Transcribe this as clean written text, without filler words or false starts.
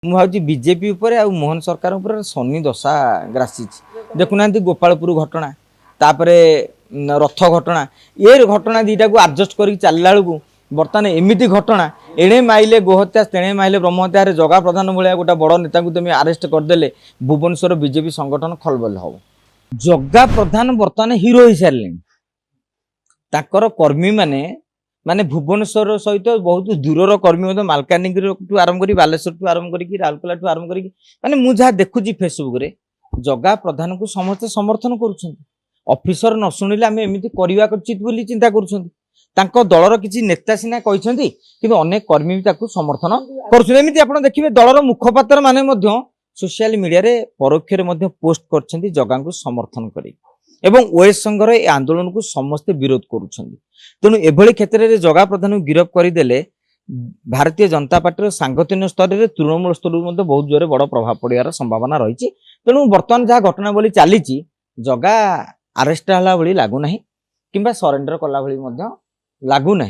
मुझे बीजेपी उपर आ मोहन सरकार उपर शनि दशा ग्रासी देखुना गोपालपुर घटना तापरे रथ घटना ये घटना दीटा को आडजस्ट कर चलला बेलू बर्तमान एमती घटना एणे माइले गोहत्या तेणे माइले ब्रह्महत्या जगा प्रधान भाया गोटे बड़ नेता को तुम आरेस्ट करदे भुवनेश्वर बीजेपी संगठन खलबल हम जगा प्रधान बर्तमान हिरो हो सारे कर्मी माने माने भुवनेश्वर सहित बहुत दूरर कर्मी मालकानगिरी आरंभ कर बालेश्वर आरंभ कर राउरकेला आरंभ कर माने मुझे देखुची फेसबुक रे जगा प्रधान को समस्त समर्थन करूछन न शुणिले आम एमती करवा उचित बोली चिंता करुछन दलर किसी नेता सीना कहते कि अनेक कर्मी भी समर्थन करुछन आप देखिए दलर मुखपात्र माने सोशल मीडिया रे परोक्ष पोस्ट कर जगा को समर्थन करी एवं ओएस संघर ए आंदोलन को समस्ते विरोध करुछन तेणु एभली क्षेत्र में जगा प्रधान को गिरफ्त करदेले भारतीय जनता पार्टी सांगठनिक स्तर में तृणमूल स्तर में बहुत जोरे बड़ प्रभाव पड़ार संभावना रही तेणु बर्तमान जहाँ घटना बोली चली जगा आरेस्ट हला भली लगुना कि सरेंडर कला भली लगुना।